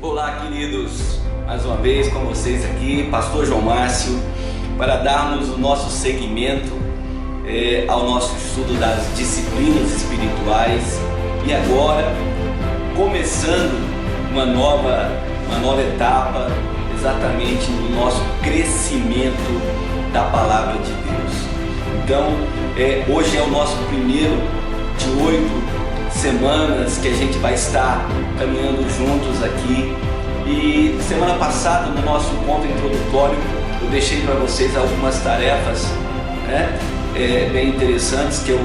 Olá, queridos, mais uma vez com vocês aqui, Pastor João Márcio, para darmos o nosso seguimento ao nosso estudo das disciplinas espirituais e agora começando uma nova etapa, exatamente no nosso crescimento da Palavra de Deus. Então, hoje é o nosso primeiro de 8 semanas que a gente vai estar caminhando juntos aqui. E semana passada, no nosso encontro introdutório, eu deixei para vocês algumas tarefas bem interessantes que eu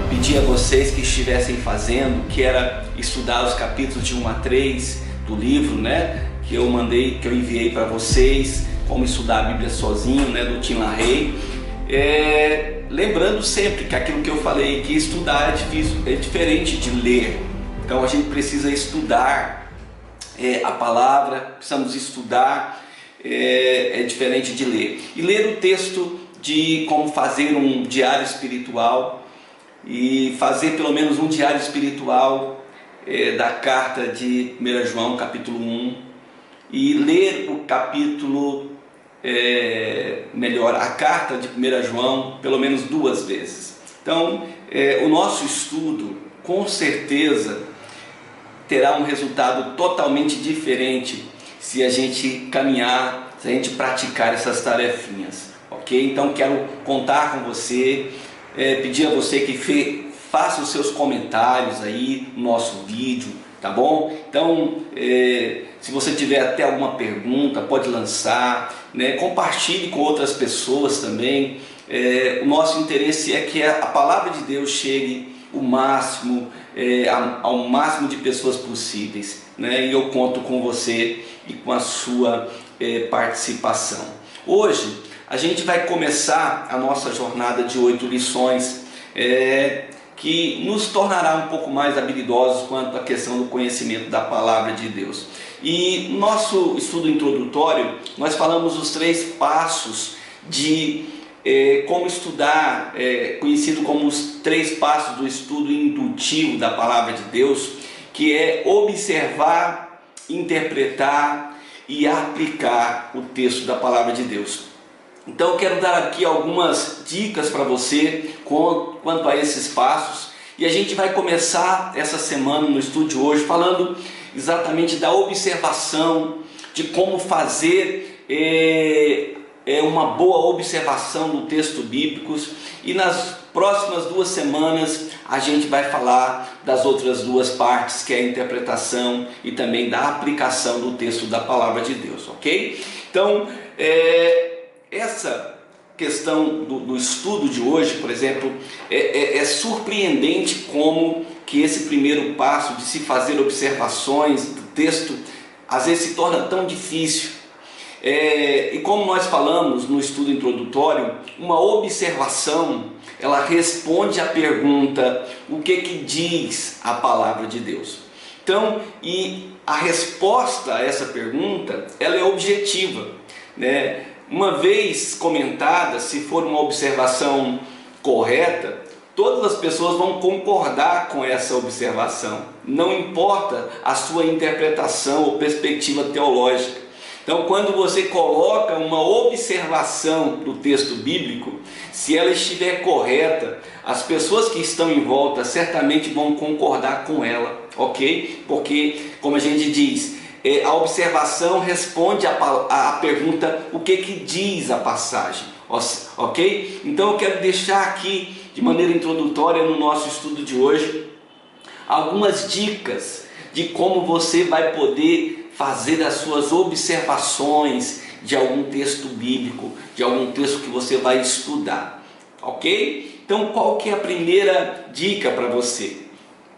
pedi a vocês que estivessem fazendo, que era estudar os capítulos de 1 a 3 do livro, que eu enviei para vocês, como estudar a Bíblia sozinho, do Tim LaHaye. Lembrando sempre que aquilo que eu falei, que estudar é difícil, é diferente de ler. Então a gente precisa estudar a palavra, precisamos estudar, é diferente de ler. E ler o texto de como fazer um diário espiritual e fazer pelo menos um diário espiritual da carta de 1 João capítulo 1 e ler o capítulo a carta de 1 João pelo menos 2 vezes. Então o nosso estudo com certeza terá um resultado totalmente diferente se a gente caminhar, se a gente praticar essas tarefinhas, ok? Então quero contar com você, pedir a você que faça os seus comentários aí no nosso vídeo, tá bom? Então se você tiver até alguma pergunta, pode lançar, compartilhe com outras pessoas também. O nosso interesse é que a palavra de Deus chegue ao máximo de pessoas possíveis, e eu conto com você e com a sua participação. Hoje a gente vai começar a nossa jornada de 8 lições que nos tornará um pouco mais habilidosos quanto à questão do conhecimento da palavra de Deus. E no nosso estudo introdutório nós falamos os 3 passos de como estudar, conhecido como os 3 passos do estudo indutivo da palavra de Deus, que é observar, interpretar e aplicar o texto da palavra de Deus. Então eu quero dar aqui algumas dicas para você quanto a esses passos, e a gente vai começar essa semana no estudo de hoje falando exatamente da observação, de como fazer uma boa observação do texto bíblico, e nas próximas 2 semanas a gente vai falar das outras 2 partes, que é a interpretação e também da aplicação do texto da palavra de Deus, ok? Então essa questão do estudo de hoje, por exemplo, é surpreendente como que esse primeiro passo de se fazer observações do texto às vezes se torna tão difícil. E como nós falamos no estudo introdutório, uma observação, ela responde à pergunta: o que diz a palavra de Deus? Então, e a resposta a essa pergunta, ela é objetiva, Uma vez comentada, se for uma observação correta, todas as pessoas vão concordar com essa observação, não importa a sua interpretação ou perspectiva teológica. Então, quando você coloca uma observação do texto bíblico, se ela estiver correta, as pessoas que estão em volta certamente vão concordar com ela, ok? Porque, como a gente diz, a observação responde à pergunta: o que diz a passagem, ok? Então eu quero deixar aqui, de maneira introdutória no nosso estudo de hoje, algumas dicas de como você vai poder fazer as suas observações de algum texto bíblico, de algum texto que você vai estudar, ok? Então qual que é a primeira dica para você?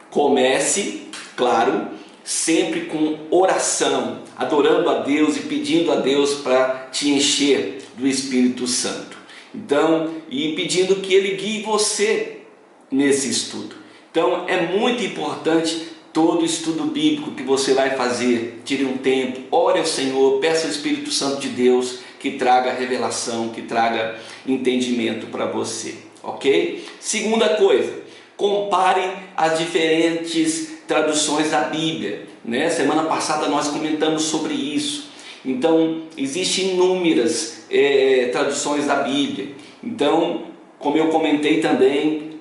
Comece, claro, sempre com oração, adorando a Deus e pedindo a Deus para te encher do Espírito Santo. Então, e pedindo que Ele guie você nesse estudo. Então é muito importante todo estudo bíblico que você vai fazer, tire um tempo, ore ao Senhor, peça ao Espírito Santo de Deus que traga revelação, que traga entendimento para você, ok? Segunda coisa, compare as diferentes traduções da Bíblia. né? Semana passada nós comentamos sobre isso. Então, existem inúmeras traduções da Bíblia. Então, como eu comentei também,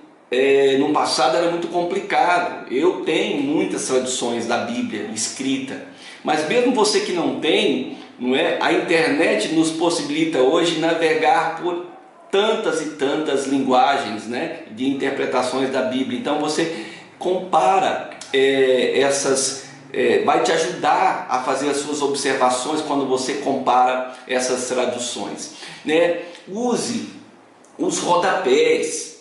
no passado era muito complicado. Eu tenho muitas traduções da Bíblia escrita, mas mesmo você que não tem, não é? A internet nos possibilita hoje navegar por tantas e tantas linguagens, né, de interpretações da Bíblia. Então você compara vai te ajudar a fazer as suas observações quando você compara essas traduções, né? Use os rodapés.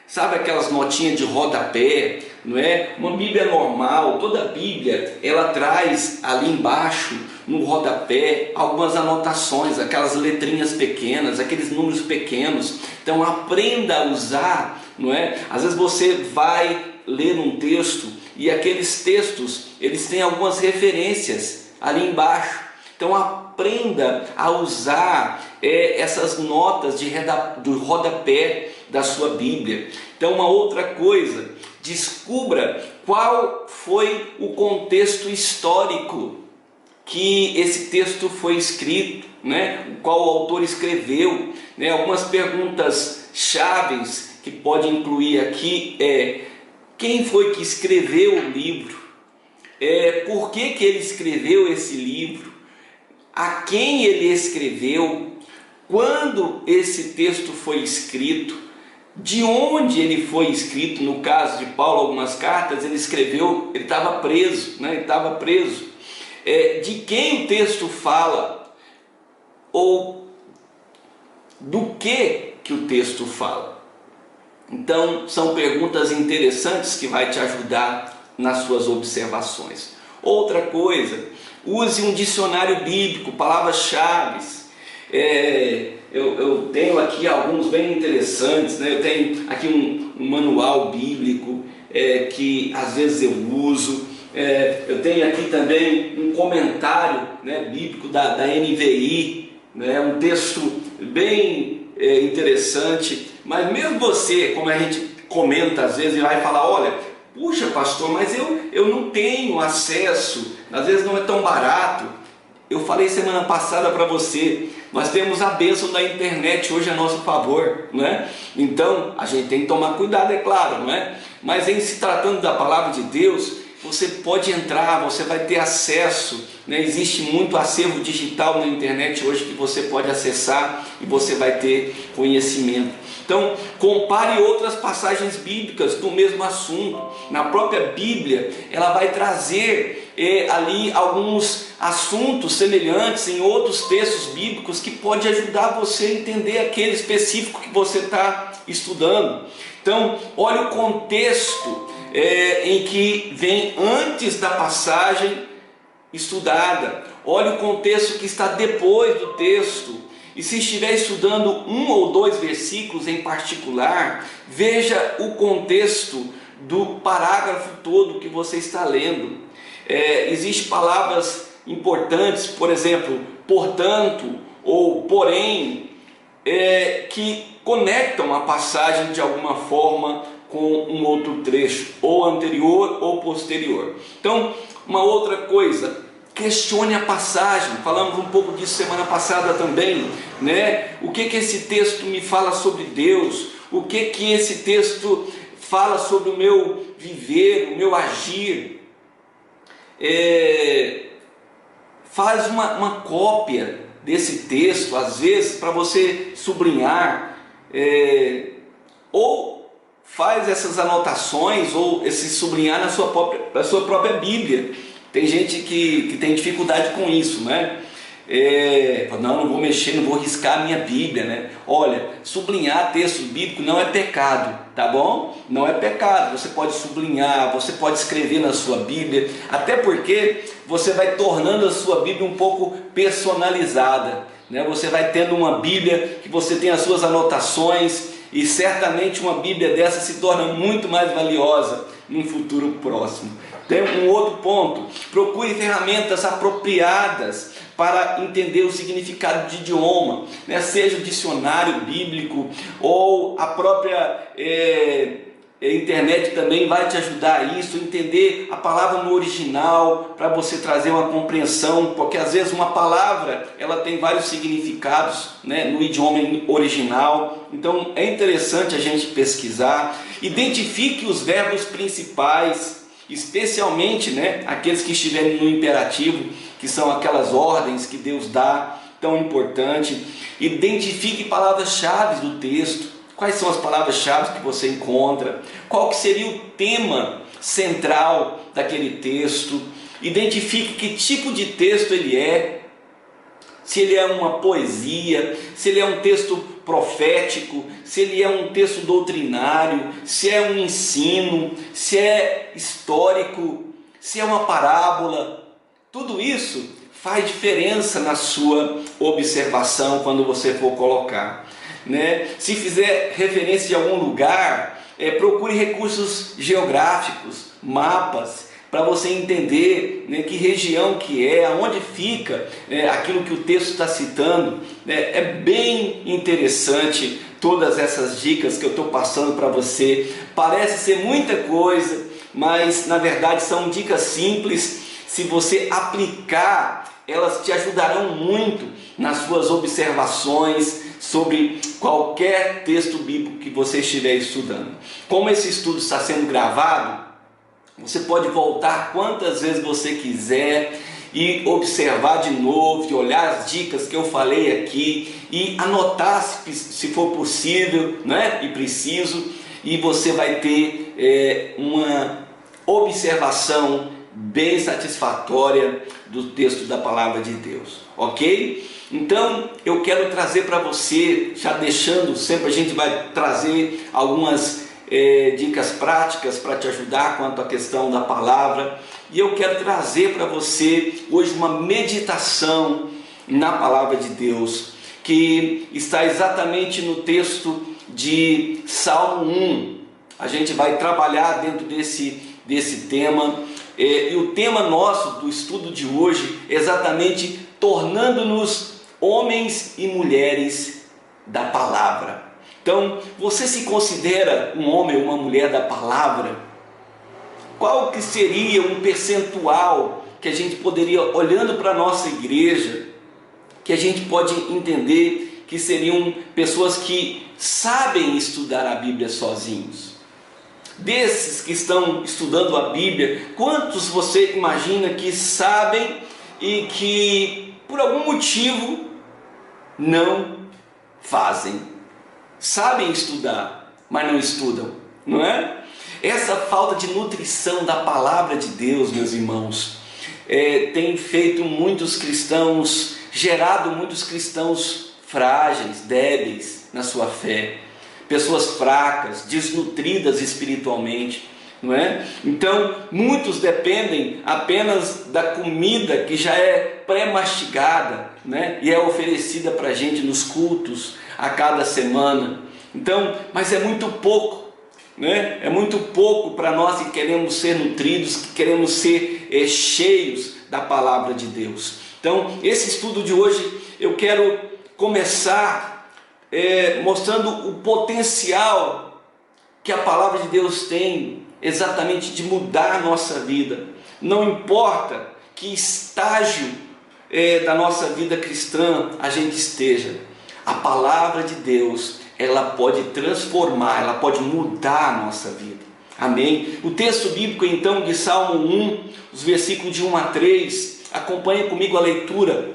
Sabe aquelas notinhas de rodapé, não é? Uma Bíblia normal, toda Bíblia, ela traz ali embaixo, no rodapé, algumas anotações, aquelas letrinhas pequenas, aqueles números pequenos. Então aprenda a usar, não é? Às vezes você vai ler um texto e aqueles textos, eles têm algumas referências ali embaixo. Então aprenda a usar essas notas do rodapé da sua Bíblia. Então uma outra coisa, descubra qual foi o contexto histórico que esse texto foi escrito, né? Qual o autor escreveu, né? Algumas perguntas chaves que pode incluir aqui quem foi que escreveu o livro? Por que ele escreveu esse livro? A quem ele escreveu? Quando esse texto foi escrito? De onde ele foi escrito? No caso de Paulo, algumas cartas, ele escreveu, ele estava preso, né? Ele estava preso. De quem o texto fala? Ou do que o texto fala? Então, são perguntas interessantes que vai te ajudar nas suas observações. Outra coisa, use um dicionário bíblico, palavras-chave. Eu tenho aqui alguns bem interessantes, né? Eu tenho aqui um manual bíblico que às vezes eu uso. Eu tenho aqui também um comentário, né, bíblico da NVI, né? Um texto bem interessante. Mas mesmo você, como a gente comenta às vezes, vai falar, olha, puxa pastor, mas eu não tenho acesso, às vezes não é tão barato. Eu falei semana passada para você, nós temos a bênção da internet hoje a nosso favor, né? Então a gente tem que tomar cuidado, é claro, não é? Mas em se tratando da palavra de Deus, você pode entrar, você vai ter acesso, né? Existe muito acervo digital na internet hoje que você pode acessar e você vai ter conhecimento. Então, compare outras passagens bíblicas do mesmo assunto. Na própria Bíblia, ela vai trazer ali alguns assuntos semelhantes em outros textos bíblicos que pode ajudar você a entender aquele específico que você está estudando. Então, olha o contexto em que vem antes da passagem estudada. Olha o contexto que está depois do texto. E se estiver estudando um ou dois versículos em particular, veja o contexto do parágrafo todo que você está lendo. Existem palavras importantes, por exemplo, portanto ou porém, que conectam a passagem de alguma forma com um outro trecho, ou anterior ou posterior. Então, uma outra coisa, questione a passagem. Falamos um pouco disso semana passada também, né? O que esse texto me fala sobre Deus? O que esse texto fala sobre o meu viver, o meu agir? Faz uma cópia desse texto, às vezes, para você sublinhar, ou faz essas anotações, ou esse sublinhar na sua própria Bíblia. Tem gente que tem dificuldade com isso, né? Não vou mexer, não vou riscar a minha Bíblia, né? Olha, sublinhar texto bíblico não é pecado, tá bom? Não é pecado, você pode sublinhar, você pode escrever na sua Bíblia, até porque você vai tornando a sua Bíblia um pouco personalizada, né? Você vai tendo uma Bíblia que você tem as suas anotações, e certamente uma Bíblia dessa se torna muito mais valiosa num futuro próximo. Tem um outro ponto, procure ferramentas apropriadas para entender o significado de idioma, né? Seja o dicionário bíblico ou a própria a internet também vai te ajudar a isso, entender a palavra no original, para você trazer uma compreensão, porque às vezes uma palavra ela tem vários significados, né, no idioma original. Então é interessante a gente pesquisar. Identifique os verbos principais, especialmente, né, aqueles que estiverem no imperativo, que são aquelas ordens que Deus dá, tão importante. Identifique palavras-chave do texto. Quais são as palavras-chave que você encontra? Qual que seria o tema central daquele texto? Identifique que tipo de texto ele é. Se ele é uma poesia, se ele é um texto profético, se ele é um texto doutrinário, se é um ensino, se é histórico, se é uma parábola. Tudo isso faz diferença na sua observação quando você for colocar, né? Se fizer referência de algum lugar, procure recursos geográficos, mapas, para você entender, né, que região que é, aonde fica, aquilo que o texto está citando. É bem interessante todas essas dicas que eu estou passando para você. Parece ser muita coisa, mas na verdade são dicas simples. Se você aplicar, elas te ajudarão muito nas suas observações sobre qualquer texto bíblico que você estiver estudando. Como esse estudo está sendo gravado, você pode voltar quantas vezes você quiser e observar de novo, e olhar as dicas que eu falei aqui e anotar se for possível, né, e preciso, e você vai ter uma observação bem satisfatória do texto da palavra de Deus, ok? Então eu quero trazer para você, já deixando, sempre a gente vai trazer algumas dicas práticas para te ajudar quanto à questão da palavra, e eu quero trazer para você hoje uma meditação na palavra de Deus, que está exatamente no texto de Salmo 1. A gente vai trabalhar dentro desse tema. E o tema nosso do estudo de hoje é exatamente tornando-nos homens e mulheres da palavra. Então, você se considera um homem ou uma mulher da palavra? Qual que seria um percentual que a gente poderia, olhando para a nossa igreja, que a gente pode entender que seriam pessoas que sabem estudar a Bíblia sozinhos? Desses que estão estudando a Bíblia, quantos você imagina que sabem e que por algum motivo não fazem? Sabem estudar, mas não estudam, não é? Essa falta de nutrição da palavra de Deus, meus irmãos, tem feito muitos cristãos, gerado muitos cristãos frágeis, débeis na sua fé. Pessoas fracas, desnutridas espiritualmente, não é? Então, muitos dependem apenas da comida que já é pré-mastigada, né? E é oferecida para a gente nos cultos a cada semana. Então, mas é muito pouco, né? É muito pouco para nós que queremos ser nutridos, que queremos ser cheios da palavra de Deus. Então, esse estudo de hoje eu quero começar mostrando o potencial que a palavra de Deus tem exatamente de mudar a nossa vida. Não importa que estágio da nossa vida cristã a gente esteja, a palavra de Deus, ela pode transformar, ela pode mudar a nossa vida. Amém? O texto bíblico então de Salmo 1, os versículos de 1 a 3, acompanhe comigo a leitura.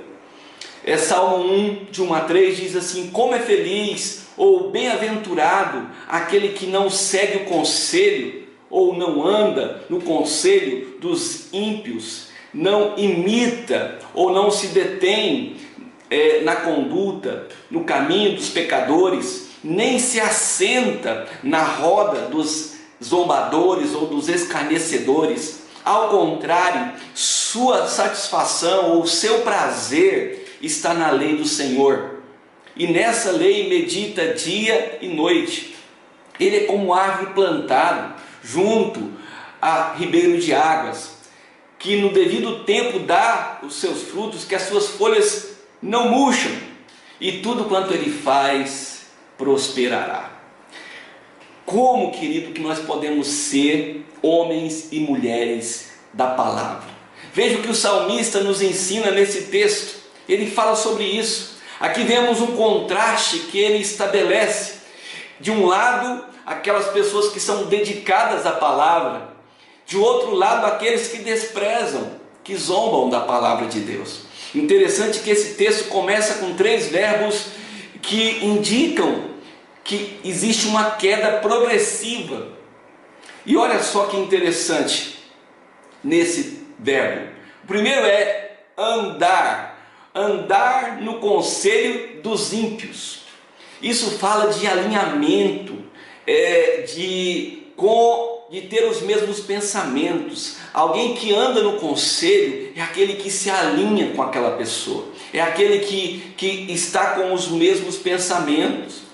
Salmo 1, de 1 a 3, diz assim: como é feliz ou bem-aventurado aquele que não segue o conselho ou não anda no conselho dos ímpios, não imita ou não se detém na conduta, no caminho dos pecadores, nem se assenta na roda dos zombadores ou dos escarnecedores. Ao contrário, sua satisfação ou seu prazer está na lei do Senhor, e nessa lei medita dia e noite. Ele é como árvore plantada junto a ribeiro de águas, que no devido tempo dá os seus frutos, que as suas folhas não murcham, e tudo quanto ele faz prosperará. como, querido, que nós podemos ser homens e mulheres da palavra. Veja o que o salmista nos ensina nesse texto. Ele fala sobre isso. Aqui vemos um contraste que ele estabelece. De um lado, aquelas pessoas que são dedicadas à palavra. De outro lado, aqueles que desprezam, que zombam da palavra de Deus. Interessante que esse texto começa com 3 verbos que indicam que existe uma queda progressiva. E olha só que interessante nesse verbo. O primeiro é andar. Andar no conselho dos ímpios. Isso fala de alinhamento, de ter os mesmos pensamentos. Alguém que anda no conselho é aquele que se alinha com aquela pessoa. É aquele que está com os mesmos pensamentos.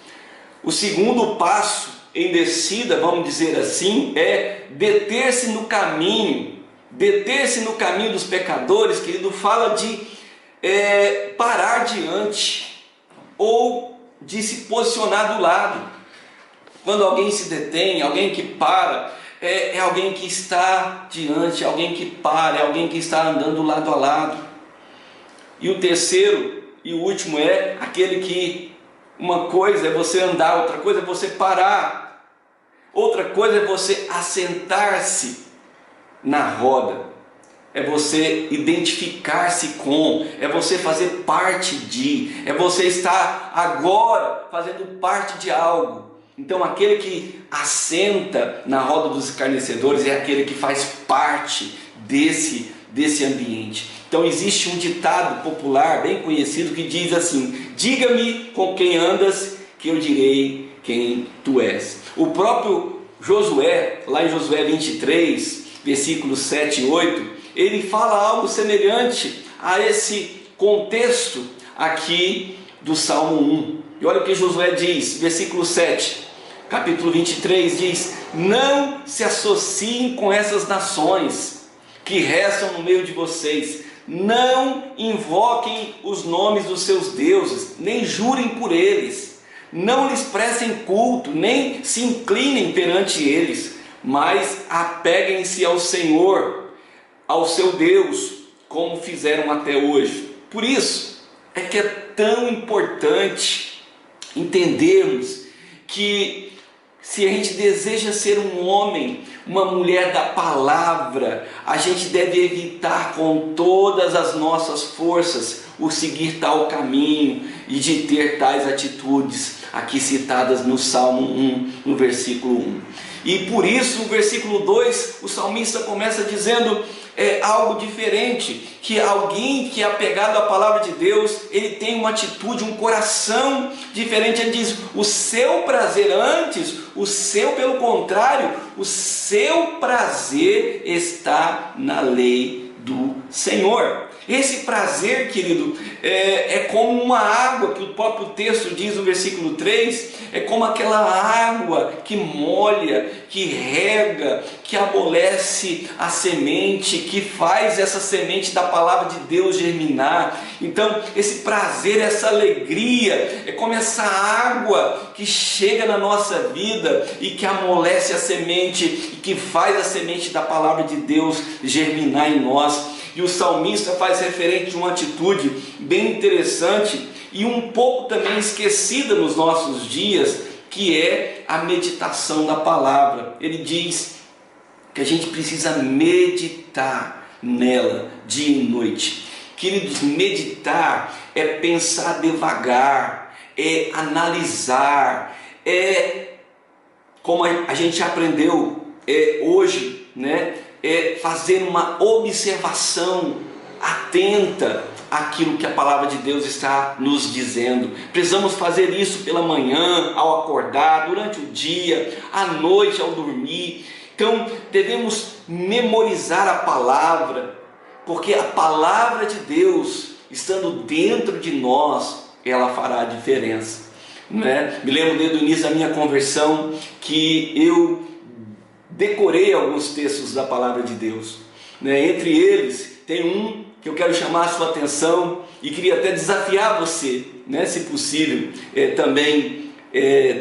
O segundo passo em descida, vamos dizer assim, é deter-se no caminho. Deter-se no caminho dos pecadores, querido, fala de parar diante ou de se posicionar do lado. Quando alguém se detém, alguém que para, é alguém que está diante, alguém que para, é alguém que está andando lado a lado. E o terceiro e o último é aquele que uma coisa é você andar, outra coisa é você parar, outra coisa é você assentar-se na roda, é você identificar-se com, é você fazer parte de, é você estar agora fazendo parte de algo. Então aquele que assenta na roda dos escarnecedores é aquele que faz parte desse ambiente. Então existe um ditado popular bem conhecido que diz assim: diga-me com quem andas, que eu direi quem tu és. O próprio Josué, lá em Josué 23, versículos 7 e 8, ele fala algo semelhante a esse contexto aqui do Salmo 1. E olha o que Josué diz, versículo 7, capítulo 23, diz: não se associem com essas nações que restam no meio de vocês, não invoquem os nomes dos seus deuses, nem jurem por eles, não lhes prestem culto, nem se inclinem perante eles, mas apeguem-se ao Senhor, ao seu Deus, como fizeram até hoje. Por isso é que é tão importante entendermos que se a gente deseja ser um homem, uma mulher da palavra, a gente deve evitar com todas as nossas forças o seguir tal caminho e de ter tais atitudes aqui citadas no Salmo 1, no versículo 1. E por isso, no versículo 2, o salmista começa dizendo algo diferente, que alguém que é apegado à palavra de Deus, ele tem uma atitude, um coração diferente. Ele diz: o seu prazer antes, pelo contrário, o seu prazer está na lei do Senhor. Esse prazer, querido, é como uma água, que o próprio texto diz no versículo 3, é como aquela água que molha, que rega, que amolece a semente, que faz essa semente da palavra de Deus germinar. Então, esse prazer, essa alegria, é como essa água que chega na nossa vida e que amolece a semente e que faz a semente da palavra de Deus germinar em nós. E o salmista faz referente a uma atitude bem interessante e um pouco também esquecida nos nossos dias, que é a meditação da palavra. Ele diz que a gente precisa meditar nela dia e noite. Queridos, meditar é pensar devagar, é analisar, é como a gente aprendeu hoje, né? É fazer uma observação atenta àquilo que a palavra de Deus está nos dizendo. Precisamos fazer isso pela manhã, ao acordar, durante o dia, à noite, ao dormir. Então, devemos memorizar a palavra, porque a palavra de Deus, estando dentro de nós, ela fará a diferença, né? Me lembro desde o início da minha conversão que eu decorei alguns textos da palavra de Deus, né? Entre eles tem um que eu quero chamar a sua atenção e queria até desafiar você, né? Se possível, também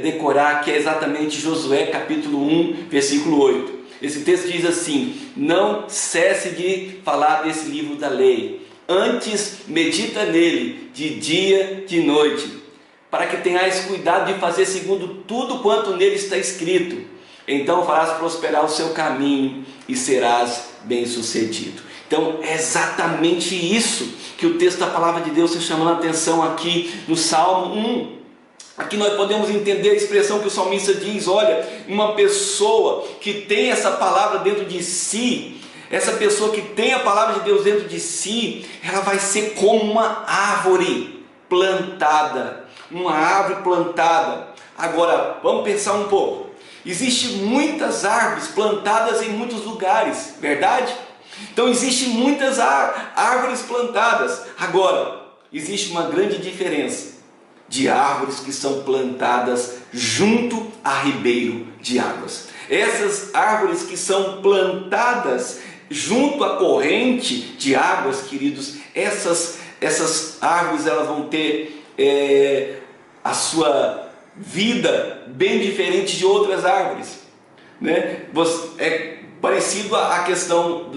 decorar, que é exatamente Josué capítulo 1, versículo 8. Esse texto diz assim: não cesse de falar desse livro da lei, antes medita nele de dia, de noite, para que tenhais cuidado de fazer segundo tudo quanto nele está escrito. Então farás prosperar o seu caminho e serás bem-sucedido. Então é exatamente isso que o texto da palavra de Deus está chamando a atenção aqui no Salmo 1. Aqui nós podemos entender a expressão que o salmista diz: olha, uma pessoa que tem essa palavra dentro de si, essa pessoa que tem a palavra de Deus dentro de si, ela vai ser como uma árvore plantada. Uma árvore plantada. Agora, vamos pensar um pouco. Existem muitas árvores plantadas em muitos lugares, verdade? Então existem muitas árvores plantadas. Agora, existe uma grande diferença de árvores que são plantadas junto a ribeiro de águas. Essas árvores que são plantadas junto à corrente de águas, queridos, essas árvores elas vão ter a sua vida bem diferente de outras árvores, né? É parecido à questão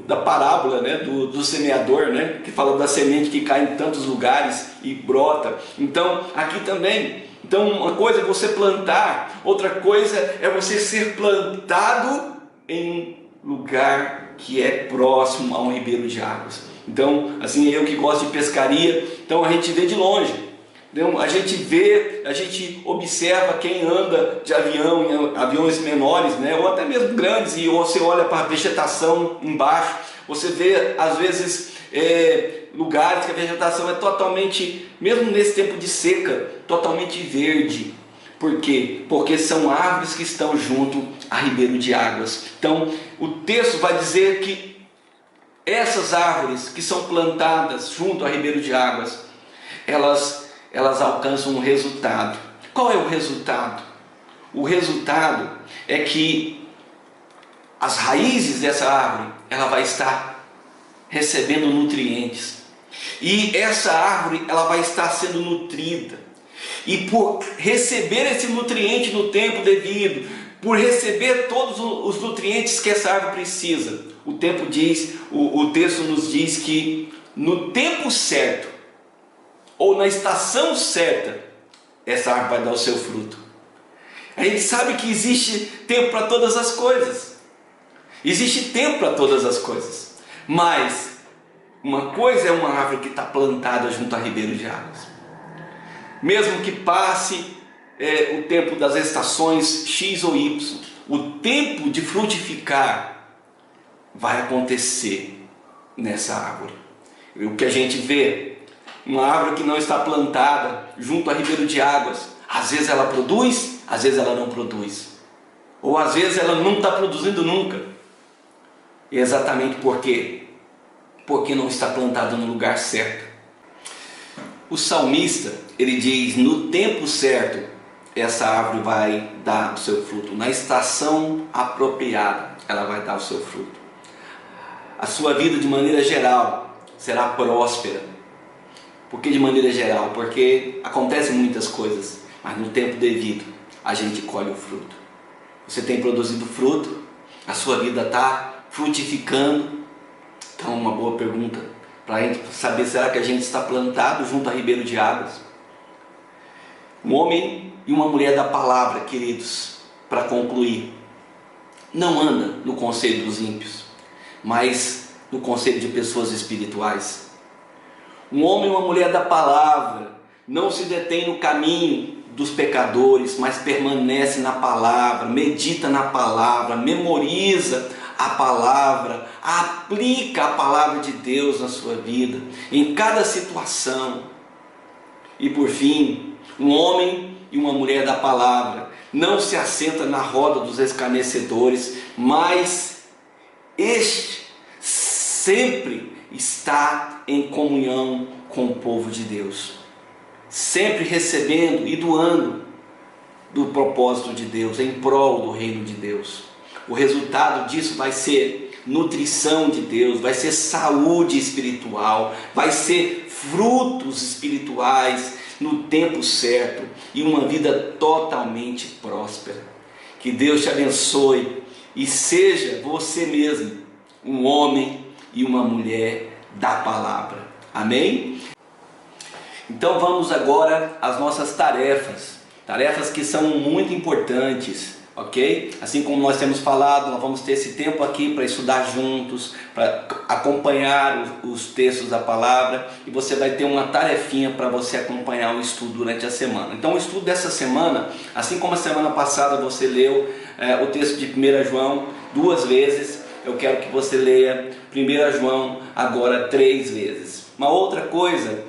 da parábola, né? do semeador, né? Que fala da semente que cai em tantos lugares e brota. Então aqui também, então uma coisa é você plantar, outra coisa é você ser plantado em um lugar que é próximo a um ribeiro de águas. Então, assim, eu que gosto de pescaria, então a gente vê de longe. A gente vê, a gente observa quem anda de avião, em aviões menores, né, ou até mesmo grandes, e você olha para a vegetação embaixo, você vê às vezes lugares que a vegetação é totalmente, mesmo nesse tempo de seca, totalmente verde. Por quê? Porque são árvores que estão junto a ribeiro de águas. Então o texto vai dizer que essas árvores que são plantadas junto a ribeiro de águas, elas alcançam um resultado. Qual é o resultado? O resultado é que as raízes dessa árvore, ela vai estar recebendo nutrientes. E essa árvore, ela vai estar sendo nutrida. E por receber esse nutriente no tempo devido, por receber todos os nutrientes que essa árvore precisa, o texto nos diz que no tempo certo, ou na estação certa, essa árvore vai dar o seu fruto. A gente sabe que existe tempo para todas as coisas. Existe tempo para todas as coisas. Mas uma coisa é uma árvore que está plantada junto a ribeiro de águas. Mesmo que passe o tempo das estações X ou Y, o tempo de frutificar vai acontecer nessa árvore. O que a gente vê, uma árvore que não está plantada junto a ribeiro de águas, às vezes ela produz, às vezes ela não produz, ou às vezes ela não está produzindo nunca. E exatamente por quê? Porque não está plantada no lugar certo. O salmista, ele diz: no tempo certo essa árvore vai dar o seu fruto, na estação apropriada ela vai dar o seu fruto. A sua vida de maneira geral será próspera. Por que de maneira geral? Porque acontecem muitas coisas, mas no tempo devido a gente colhe o fruto. Você tem produzido fruto? A sua vida está frutificando? Então uma boa pergunta para a gente saber: será que a gente está plantado junto a ribeiro de águas? Um homem e uma mulher da palavra, queridos, para concluir, não anda no conselho dos ímpios, mas no conselho de pessoas espirituais. Um homem e uma mulher da palavra não se detém no caminho dos pecadores, mas permanece na palavra, medita na palavra, memoriza a palavra, aplica a palavra de Deus na sua vida, em cada situação. E por fim, um homem e uma mulher da palavra não se assenta na roda dos escarnecedores, mas este sempre está em comunhão com o povo de Deus, sempre recebendo e doando do propósito de Deus, em prol do reino de Deus. O resultado disso vai ser nutrição de Deus, vai ser saúde espiritual, vai ser frutos espirituais, no tempo certo e uma vida totalmente próspera. Que Deus te abençoe e seja você mesmo um homem e uma mulher da palavra. Amém? Então vamos agora às nossas tarefas. Tarefas que são muito importantes, ok? Assim como nós temos falado, nós vamos ter esse tempo aqui para estudar juntos, para acompanhar os textos da palavra, e você vai ter uma tarefinha para você acompanhar o estudo durante a semana. Então o estudo dessa semana, assim como a semana passada você leu o texto de 1 João 2 vezes, eu quero que você leia 1 João agora 3 vezes. Uma outra coisa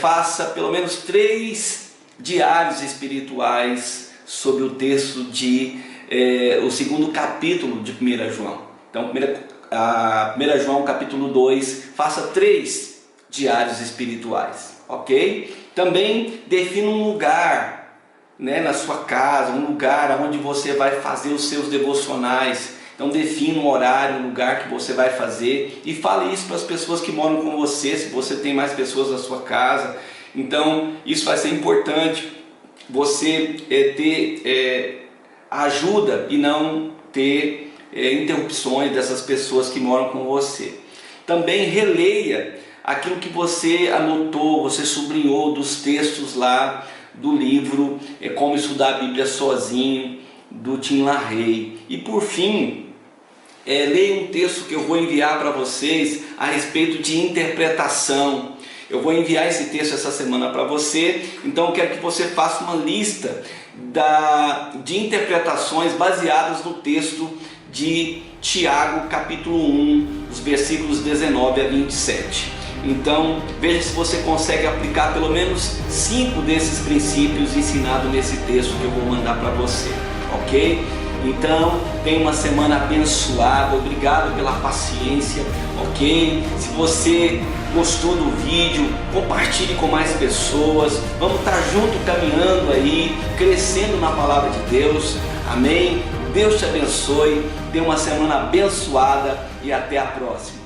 faça pelo menos 3 diários espirituais sobre o texto o 2º capítulo de 1 João. Então 1 João capítulo 2, faça 3 diários espirituais, ok? Também defina um lugar, na sua casa, um lugar onde você vai fazer os seus devocionais. Então defina um horário, um lugar que você vai fazer e fale isso para as pessoas que moram com você, se você tem mais pessoas na sua casa. Então isso vai ser importante, você ter ajuda e não ter interrupções dessas pessoas que moram com você. Também releia aquilo que você anotou, você sublinhou dos textos lá do livro Como Estudar a Bíblia Sozinho, do Tim LaHaye. E por fim, leia um texto que eu vou enviar para vocês a respeito de interpretação. Eu vou enviar esse texto essa semana para você, então eu quero que você faça uma lista de interpretações baseadas no texto de Tiago capítulo 1, os versículos 19 a 27. Então veja se você consegue aplicar pelo menos 5 desses princípios ensinados nesse texto que eu vou mandar para você, ok? Então, tenha uma semana abençoada, obrigado pela paciência, ok? Se você gostou do vídeo, compartilhe com mais pessoas, vamos estar junto caminhando aí, crescendo na palavra de Deus, amém? Deus te abençoe, tenha uma semana abençoada e até a próxima.